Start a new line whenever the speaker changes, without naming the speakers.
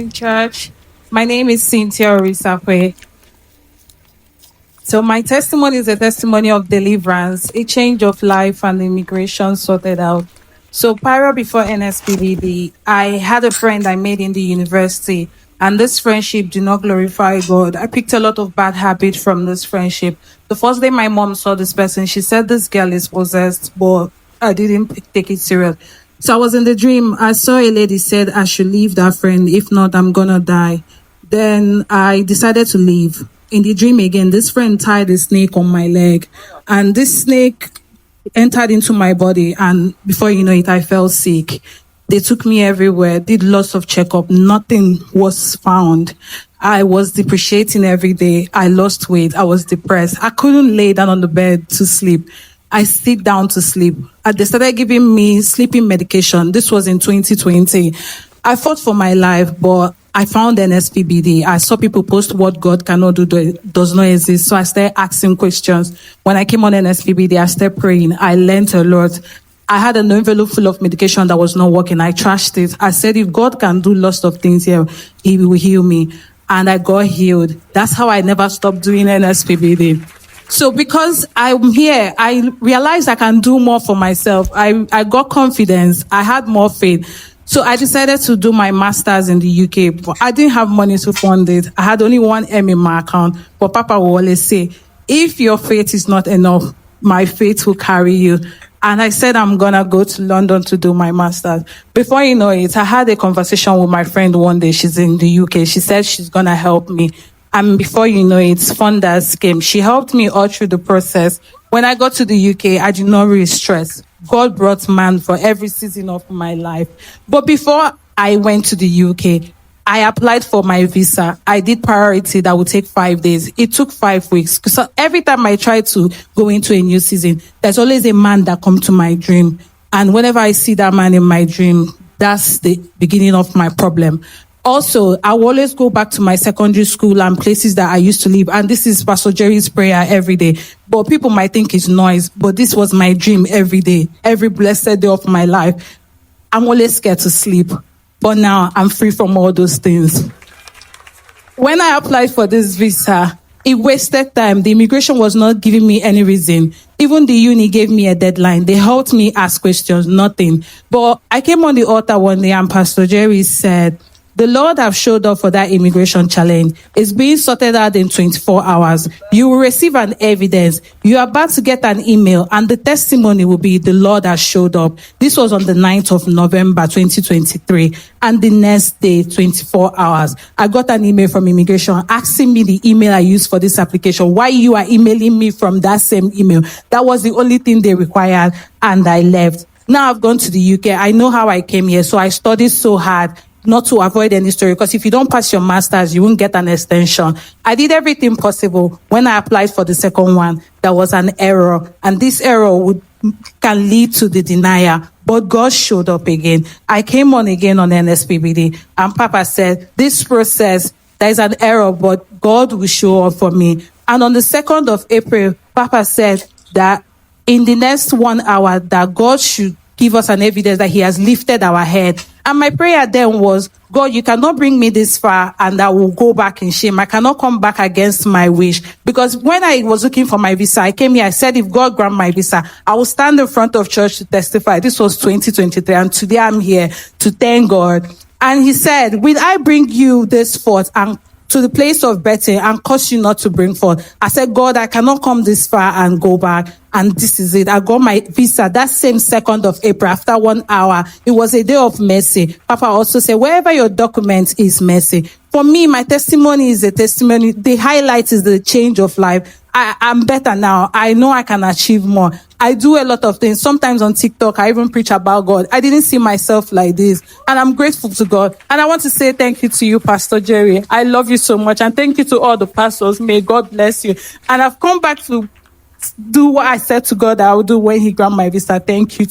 morning, church. My name is Cynthia Orisape. So my testimony is a testimony of deliverance, a change of life and immigration sorted out. So prior before NSPPD, I had a friend I made in the university, and this friendship did not glorify God. I picked a lot of bad habits from this friendship. The first day my mom saw this person, she said this girl is possessed, but I didn't take it serious. So I was in the dream. I saw a lady said I should leave that friend. If not, I'm gonna die. Then I decided to leave. In the dream again, this friend tied a snake on my leg, and this snake entered into my body, and before you know it, I fell sick. They took me everywhere, did lots of checkup. Nothing was found. I was depreciating every day. I lost weight. I was depressed. I couldn't lay down on the bed to sleep. I sit down to sleep. They started giving me sleeping medication. This was in 2020. I fought for my life, but I found NSPPD. I saw people post what God cannot do does not exist. So I started asking questions. When I came on NSPPD, I started praying. I learned a lot. I had an envelope full of medication that was not working. I trashed it. I said, if God can do lots of things here, he will heal me. And I got healed. That's how I never stopped doing NSPPD. So because I'm here, I realized I can do more for myself. I got confidence. I had more faith. So I decided to do my master's in the UK, but I didn't have money to fund it. I had only 1 M in my account. But Papa will always say, if your faith is not enough, my faith will carry you. And I said, I'm going to go to London to do my master's. Before you know it, I had a conversation with my friend one day. She's in the UK. She said she's going to help me. And before you know it, funders came. She helped me all through the process. When I got to the UK, I did not really stress. God brought man for every season of my life. But before I went to the UK, I applied for my visa. I did priority that would take 5 days. It took 5 weeks. So every time I try to go into a new season, there's always a man that comes to my dream. And whenever I see that man in my dream, that's the beginning of my problem. Also, I will always go back to my secondary school and places that I used to live. And this is Pastor Jerry's prayer every day. But people might think it's noise. But this was my dream every day, every blessed day of my life. I'm always scared to sleep. But now I'm free from all those things. When I applied for this visa, it wasted time. The immigration was not giving me any reason. Even the uni gave me a deadline. They helped me ask questions, nothing. But I came on the altar one day and Pastor Jerry said, the Lord have showed up for that immigration challenge. It's being sorted out in 24 hours. You will receive an evidence. You are about to get an email and the testimony will be the Lord has showed up. This was on the 9th of November, 2023. And the next day, 24 hours, I got an email from immigration asking me the email I used for this application. Why you are emailing me from that same email? That was the only thing they required. And I left. Now I've gone to the UK. I know how I came here. So I studied so hard not to avoid any story, because if you don't pass your master's, you won't get an extension. I did everything possible. When I applied for the second one, there was an error, and this error can lead to the denial. But God showed up again. I came on again on NSPPD, and Papa said, this process, there is an error, but God will show up for me. And on the 2nd of April, Papa said that in the next 1 hour, that God should give us an evidence that he has lifted our head. And my prayer then was, God, you cannot bring me this far and I will go back in shame. I cannot come back against my wish. Because when I was looking for my visa, I came here, I said, if God grant my visa, I will stand in front of church to testify. This was 2023. And today I'm here to thank God. And he said, will I bring you this forth and to the place of betting and cause you not to bring forth? I said, God, I cannot come this far and go back. And this is it. I got my visa that same 2nd of April after 1 hour. It was a day of mercy. Papa also said, wherever your document is mercy. For me, my testimony is a testimony. The highlight is the change of life. I'm better now. I know I can achieve more. I do a lot of things. Sometimes on TikTok, I even preach about God. I didn't see myself like this. And I'm grateful to God. And I want to say thank you to you, Pastor Jerry. I love you so much. And thank you to all the pastors. May God bless you. And I've come back to do what I said to God I will do when he grant my visa. Thank you.